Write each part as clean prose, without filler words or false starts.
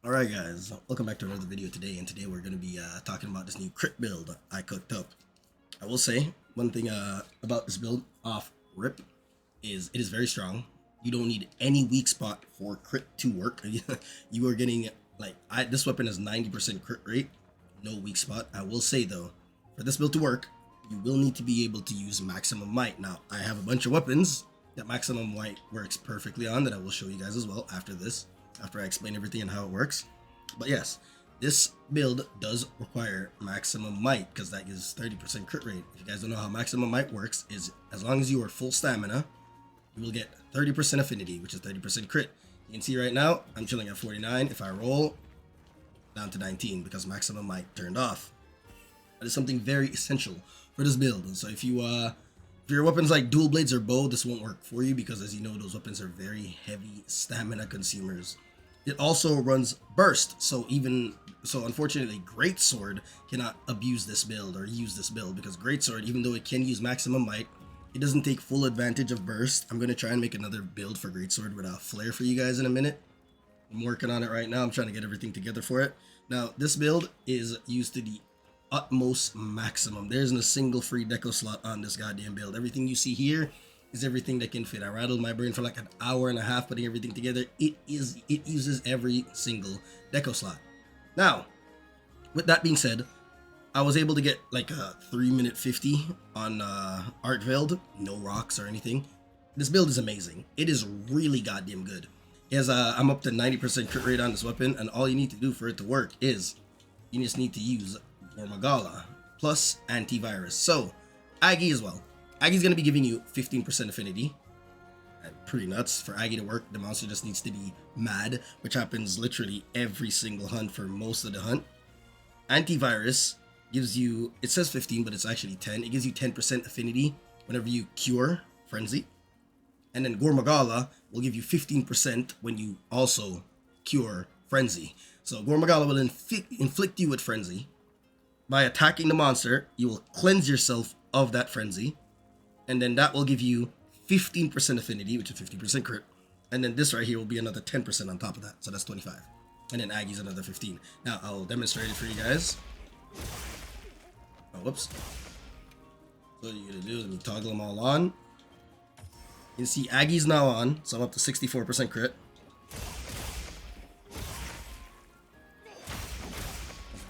Alright guys, welcome back to another video today, and today we're going to be talking about this new crit build I cooked up. I will say, one thing about this build off rip is it is very strong. You don't need any weak spot for crit to work. You are getting, this weapon has 90% crit rate, no weak spot. I will say though, for this build to work, you will need to be able to use maximum might. Now, I have a bunch of weapons that maximum might works perfectly on that I will show you guys as well after this. After I explain everything and how it works. But yes, this build does require maximum might because that gives 30% crit rate. If you guys don't know how maximum might works, is as long as you are full stamina, you will get 30% affinity, which is 30% crit. You can see right now, I'm chilling at 49. If I roll, down to 19 because maximum might turned off. That is something very essential for this build. And so if your weapons like dual blades or bow, this won't work for you because, as you know, those weapons are very heavy stamina consumers. It also runs burst, so unfortunately greatsword cannot abuse this build or use this build because greatsword, even though it can use maximum might, it doesn't take full advantage of burst. I'm going to try and make another build for greatsword with a flare for you guys in a minute. I'm working on it right now. I'm trying to get everything together for it. Now, this build is used to the utmost maximum. There isn't a single free deco slot on this goddamn build. Everything you see here is everything that can fit. I rattled my brain for like an hour and a half putting everything together. It uses every single deco slot. Now, with that being said, I was able to get like a 3-minute 50 on Arkveld, no rocks or anything. This build is amazing. It is really goddamn good. As I'm up to 90% crit rate on this weapon, and all you need to do for it to work is you just need to use Gormagala plus antivirus. So Aggie as well. Aggie's going to be giving you 15% affinity. And pretty nuts. For Aggie to work, the monster just needs to be mad, which happens literally every single hunt for most of the hunt. Antivirus gives you, it says 15, but it's actually 10. It gives you 10% affinity whenever you cure Frenzy. And then Gormagala will give you 15% when you also cure Frenzy. So Gormagala will inflict you with Frenzy. By attacking the monster, you will cleanse yourself of that Frenzy. And then that will give you 15% affinity, which is 50% crit. And then this right here will be another 10% on top of that. So that's 25. And then Aggie's another 15. Now, I'll demonstrate it for you guys. Oh, whoops. So what you're going to do is me toggle them all on. You can see Aggie's now on. So I'm up to 64% crit.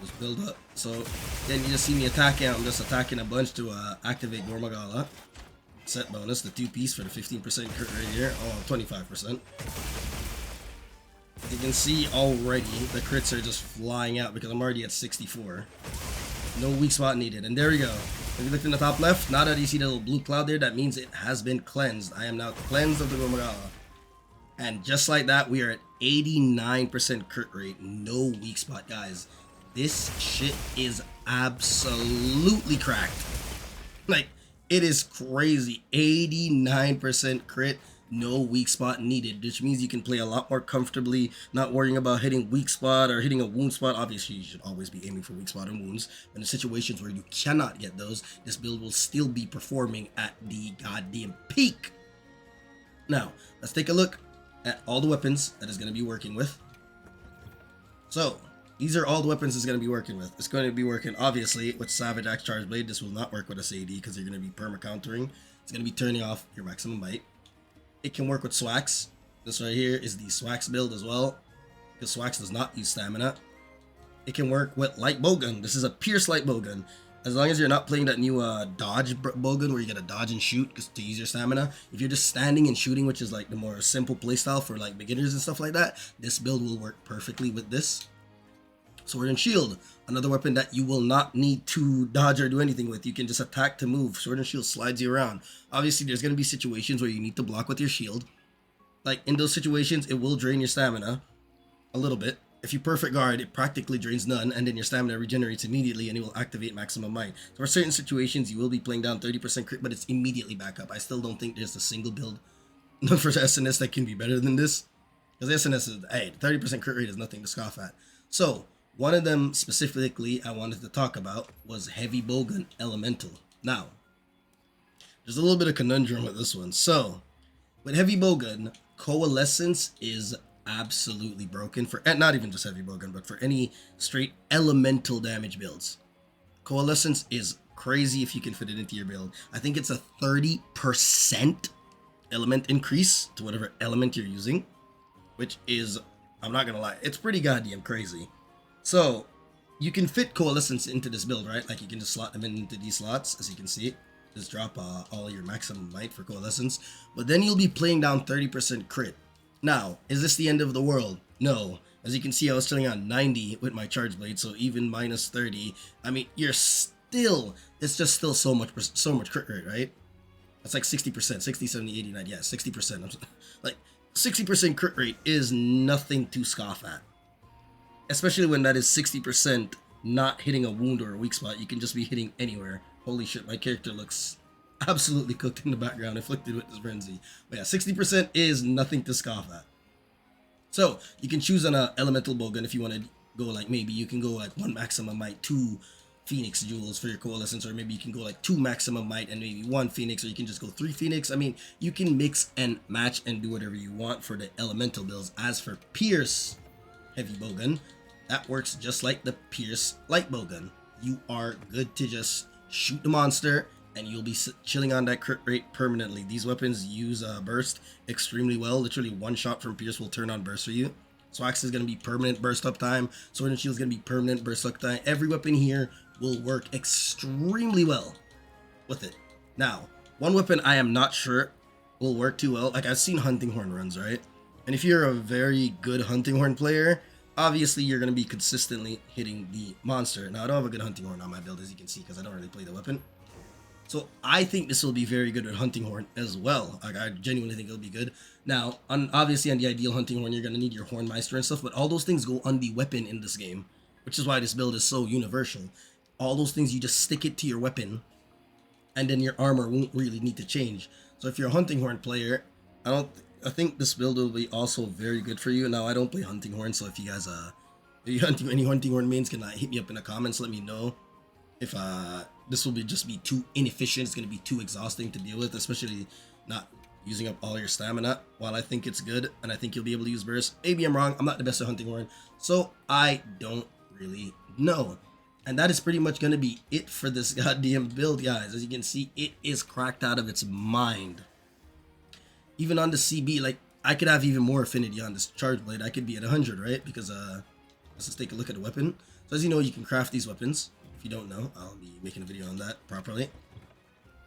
Just build up. So then you just see me attacking. I'm just attacking a bunch to activate Gormagala. Set bonus, the 2-piece for the 15% crit right here. Oh, 25%. You can see already the crits are just flying out because I'm already at 64. No weak spot needed. And there we go. If you look in the top left, now that you see the little blue cloud there, that means it has been cleansed. I am now cleansed of the Gormagala. And just like that, we are at 89% crit rate. No weak spot, guys. This shit is absolutely cracked. Like, it is crazy. 89% crit, no weak spot needed, which means you can play a lot more comfortably, not worrying about hitting weak spot or hitting a wound spot. Obviously, you should always be aiming for weak spot and wounds. But in situations where you cannot get those, this build will still be performing at the goddamn peak. Now, let's take a look at all the weapons that is going to be working with. So, these are all the weapons it's going to be working with. It's going to be working, obviously, with Savage Axe Charge Blade. This will not work with a SAD because you're going to be perma-countering. It's going to be turning off your maximum might. It can work with Swax. This right here is the Swax build as well, because Swax does not use stamina. It can work with Light Bowgun. This is a Pierce Light Bowgun. As long as you're not playing that new dodge bowgun where you gotta dodge and shoot to use your stamina. If you're just standing and shooting, which is like the more simple playstyle for like beginners and stuff like that, this build will work perfectly with this. Sword and Shield, another weapon that you will not need to dodge or do anything with. You can just attack to move. Sword and Shield slides you around. Obviously, there's going to be situations where you need to block with your shield. Like, in those situations, it will drain your stamina a little bit. If you perfect guard, it practically drains none, and then your stamina regenerates immediately, and it will activate maximum might. So for certain situations, you will be playing down 30% crit, but it's immediately back up. I still don't think there's a single build for SNS that can be better than this. Because SNS is, hey, 30% crit rate is nothing to scoff at. So, one of them specifically I wanted to talk about was Heavy Bowgun Elemental. Now, there's a little bit of conundrum with this one. So, with Heavy Bowgun, Coalescence is absolutely broken for, and not even just heavy broken, but for any straight elemental damage builds. Coalescence is crazy if you can fit it into your build. I think it's a 30% element increase to whatever element you're using, which is, I'm not gonna lie, it's pretty goddamn crazy. So you can fit Coalescence into this build, right? Like you can just slot them into these slots, as you can see. Just drop all your maximum might for Coalescence, but then you'll be playing down 30% crit. Now, is this the end of the world? No. As you can see, I was chilling on 90 with my charge blade, so even minus 30. I mean, you're still, it's just still so much crit rate, right? That's like 60%, 60, 70, 89, yeah, 60%. Like, 60% crit rate is nothing to scoff at. Especially when that is 60% not hitting a wound or a weak spot. You can just be hitting anywhere. Holy shit, my character looks absolutely cooked in the background, afflicted with this frenzy. But yeah, 60% is nothing to scoff at. So you can choose an elemental bowgun if you want to go like, maybe you can go like 1 maximum might, 2 Phoenix jewels for your Coalescence, or maybe you can go like 2 maximum might and maybe 1 Phoenix, or you can just go 3 Phoenix. I mean, you can mix and match and do whatever you want for the elemental builds. As for Pierce heavy bowgun, that works just like the Pierce light bowgun. You are good to just shoot the monster and you'll be chilling on that crit rate permanently. These weapons use burst extremely well. Literally 1 shot from Pierce will turn on burst for you. Swax is going to be permanent burst up time. Sword and Shield is going to be permanent burst up time. Every weapon here will work extremely well with it. Now, one weapon I am not sure will work too well. Like, I've seen Hunting Horn runs, right? And if you're a very good Hunting Horn player, obviously you're going to be consistently hitting the monster. Now, I don't have a good Hunting Horn on my build, as you can see, because I don't really play the weapon. So I think this will be very good with Hunting Horn as well. Like, I genuinely think it'll be good. Now, obviously on the ideal Hunting Horn, you're going to need your Hornmeister and stuff, but all those things go on the weapon in this game, which is why this build is so universal. All those things, you just stick it to your weapon, and then your armor won't really need to change. So if you're a Hunting Horn player, I think this build will be also very good for you. Now, I don't play Hunting Horn, so if you guys, if you hunting any Hunting Horn mains, can hit me up in the comments, let me know if this will just be too inefficient. It's going to be too exhausting to deal with, especially not using up all your stamina. While I think it's good, and I think you'll be able to use burst, maybe I'm wrong. I'm not the best at Hunting Horn, so I don't really know. And that is pretty much going to be it for this goddamn build, guys. As you can see, it is cracked out of its mind. Even on the CB, like, I could have even more affinity on this charge blade. I could be at 100, right? Because let's just take a look at the weapon. So as you know, you can craft these weapons. If you don't know, I'll be making a video on that properly.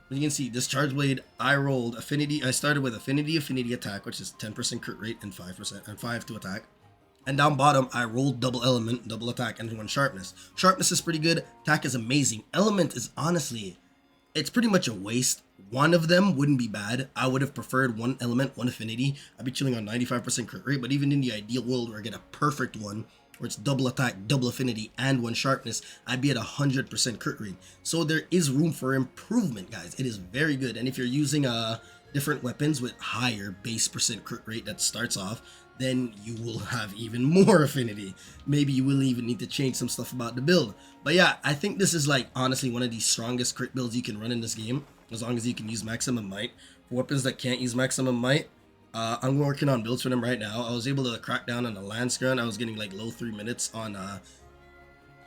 But you can see this charge blade, I rolled affinity. I started with affinity attack, which is 10% crit rate and 5% and 5 to attack. And down bottom, I rolled double element, double attack, and 1 sharpness. Sharpness is pretty good. Attack is amazing. Element is honestly, it's pretty much a waste. One of them wouldn't be bad. I would have preferred 1 element, 1 affinity. I'd be chilling on 95% crit rate, but even in the ideal world where I get a perfect one, where it's double attack, double affinity, and 1 sharpness, I'd be at 100% crit rate. So there is room for improvement, guys. It is very good. And if you're using different weapons with higher base percent crit rate that starts off, then you will have even more affinity. Maybe you will even need to change some stuff about the build. But yeah, I think this is like honestly one of the strongest crit builds you can run in this game, as long as you can use maximum might. For weapons that can't use maximum might, I'm working on builds for them right now. I was able to crack down on a lance gun. I was getting like low 3 minutes on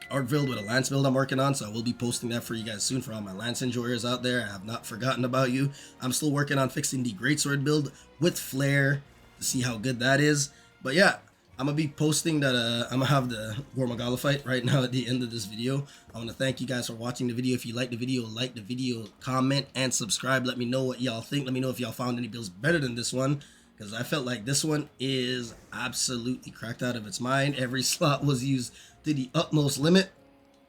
Arkveld with a lance build I'm working on, so I will be posting that for you guys soon for all my lance enjoyers out there. I have not forgotten about you. I'm still working on fixing the greatsword build with flare to see how good that is. But yeah, I'm gonna be posting that I'm gonna have the Arkveld fight right now at the end of this video. I want to thank you guys for watching the video. If you like the video, comment and subscribe. Let me know what y'all think. Let me know if y'all found any builds better than this one, because I felt like this one is absolutely cracked out of its mind. Every slot was used to the utmost limit,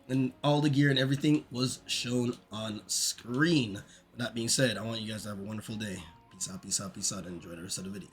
and all the gear and everything was shown on screen. With that being said, I want you guys to have a wonderful day. Peace out, and enjoy the rest of the video.